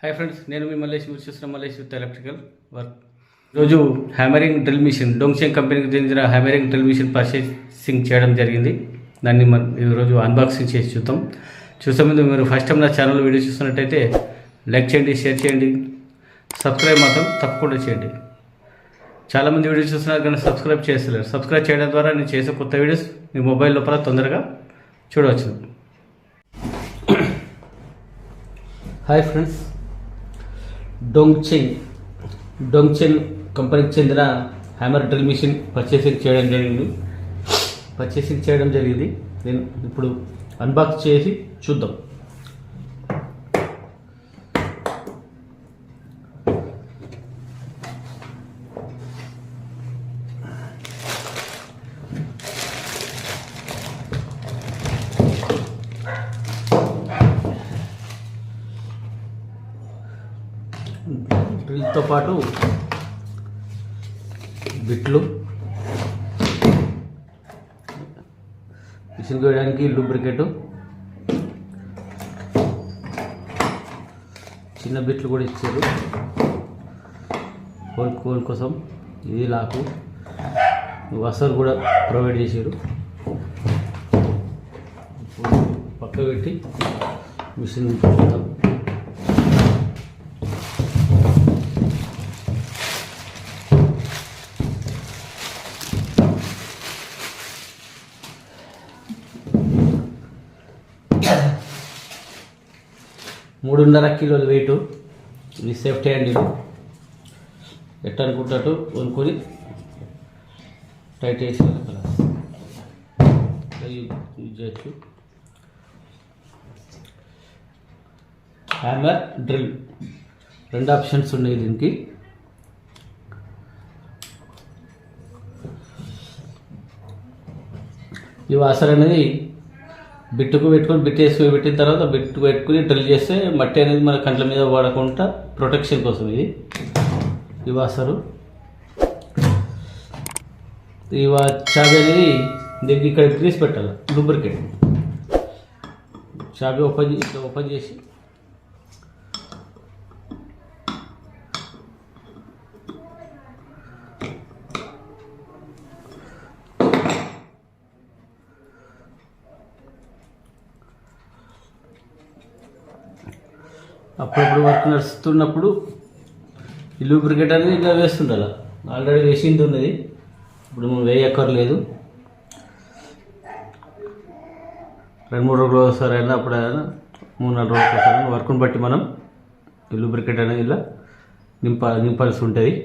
Hi friends, నేను మీ మల్లేష్. మీరు చూస్తున్న మల్లేష్ విత్ ఎలక్ట్రికల్ వర్క్. ఈరోజు హ్యామరింగ్ డ్రిల్ మిషన్, డొంగ్షెంగ్ కంపెనీకి చెందిన హ్యామరింగ్ డ్రిల్ మిషన్ పర్చేసింగ్ చేయడం జరిగింది. దాన్ని ఈరోజు అన్బాక్సింగ్ చేసి చూద్దాం. చూసే ముందు మీరు ఫస్ట్ టైం నా ఛానల్ వీడియో చూస్తున్నట్టయితే లైక్ చేయండి, షేర్ చేయండి, సబ్స్క్రైబ్ మాత్రం తప్పకుండా చేయండి. చాలామంది వీడియోస్ చూస్తున్నారు కానీ సబ్స్క్రైబ్ చేస్తలేరు. సబ్స్క్రైబ్ చేయడం ద్వారా నేను చేసే కొత్త వీడియోస్ మీ మొబైల్ లోపల తొందరగా చూడవచ్చు. హాయ్ ఫ్రెండ్స్, డొంగ్షెంగ్ కంపెనీకి చెందిన హ్యామర్ డ్రిల్ మిషన్ పర్చేసింగ్ చేయడం జరిగింది. నేను ఇప్పుడు అన్బాక్స్ చేసి చూద్దాం. డ్రిల్తో పాటు బిట్లు, మిషన్ వేయడానికి లూబ్రికేట్, చిన్న బిట్లు కూడా ఇచ్చారు హోల్ కోసం. ఇది లాకు, వసర్ కూడా ప్రొవైడ్ చేశారు. పక్క పెట్టి మిషన్ పెడతాం. మూడున్నర కిలోల వెయిట్. ఇది సేఫ్టీ హ్యాండిల్. ఎట్ట అనుకుంటాడు కొనుక్కొని టైట్ చేసి యూజ్ చేయొచ్చు. హ్యామర్ డ్రిల్ రెండు ఆప్షన్స్ ఉన్నాయి దీనికి. ఈ వాసర్ అనేది బిట్టుకు పెట్టుకొని పెట్టిన తర్వాత బిట్టు పెట్టుకుని డ్రిల్ చేస్తే మట్టి అనేది మన కంట్ల మీద పడకుండా ప్రొటెక్షన్ కోసం ఇది ఈ వాసరు. ఈ చాబీ అనేది దీనికి ఇక్కడ గ్రీస్ పెట్టాలి, లూబ్రికేట్. చాబీ ఓపెన్ చేసి అప్పుడప్పుడు వర్క్ నడుస్తున్నప్పుడు ఈ లూబ్రికేట్ అనేది ఇలా వేస్తుండాలి. ఆల్రెడీ వేసింది ఉన్నది, ఇప్పుడు మనం వేయక్కర్లేదు. 2-3 రోజులు ఒకసారి అయినా అప్పుడైనా 3-4 రోజులకు ఒకసారి వర్క్ని బట్టి మనం ఈ లూబ్రికేట్ అనేది ఇలా నింపాల్సి ఉంటుంది.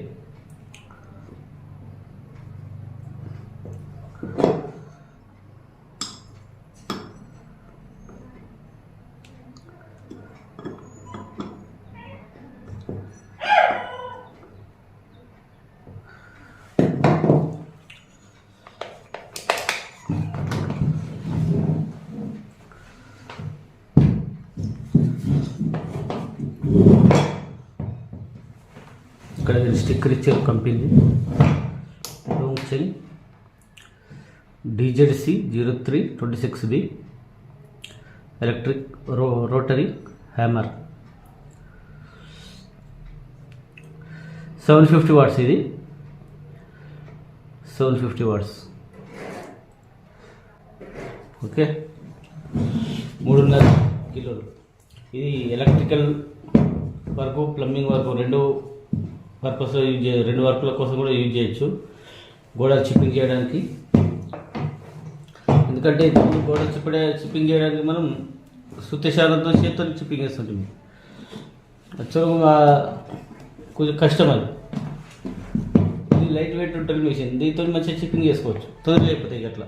ఇక్కడ స్టిక్కర్ ఇచ్చారు company Dongsheng DZC 0326B electric rotary hammer 750 watts. ఇది 750 వాట్స్. ఓకే, 3.5 కిలోలు. ఇది ఎలక్ట్రికల్ వర్క్, ప్లంబింగ్ వర్క్ రెండు వర్కుల కోసం కూడా యూజ్ చేయొచ్చు. గోడ చిప్పింగ్ చేయడానికి, ఎందుకంటే గోడ చిప్పింగ్ చేయడానికి మనం సుత్తిశాలంతో చేతితో చిప్పింగ్ వేస్తుంటుంది. యాక్చువల్గా కొంచెం కష్టం అది. ఇది లైట్ వెయిట్ డ్రిల్ మిషన్, దీంతో మంచిగా చిప్పింగ్ చేసుకోవచ్చు, తొందరగా అయిపోతాయి. అట్లా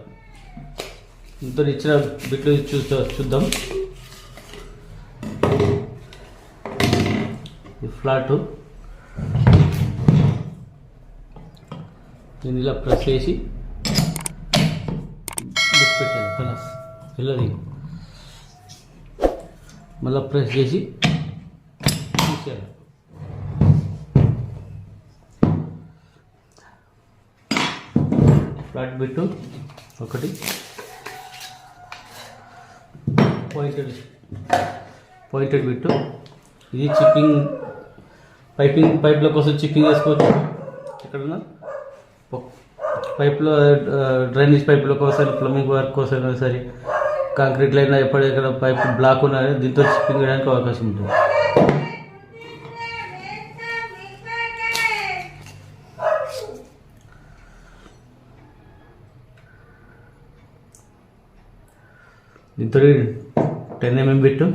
దీంతో ఇచ్చిన బిట్లు చూద్దాం. ఫ్లాట్ దీన్ని ఇలా ప్రెస్ చేసి బిట్ పెట్టాలి. కలర్స్ వెళ్ళది మళ్ళీ ప్రెస్ చేసి తీసేయాలి. ఫ్లాట్ బిట్టు ఒకటి, పాయింటెడ్ బిట్టు ఇది చిప్పింగ్ పైప్ల కోసం చిప్పింగ్ చేసుకోవచ్చు. ఎక్కడన్నా పైప్లో డ్రైనేజ్ పైపుల కోసం, ప్లంబింగ్ వర్క్ కోసం సరే, కాంక్రీట్ లైన్ ఎక్కడ పైప్ బ్లాక్ ఉన్నా దీంతో చిప్పింగ్ చేయడానికి అవకాశం ఉంటుంది. దీంతో 10 mm బిట్టు,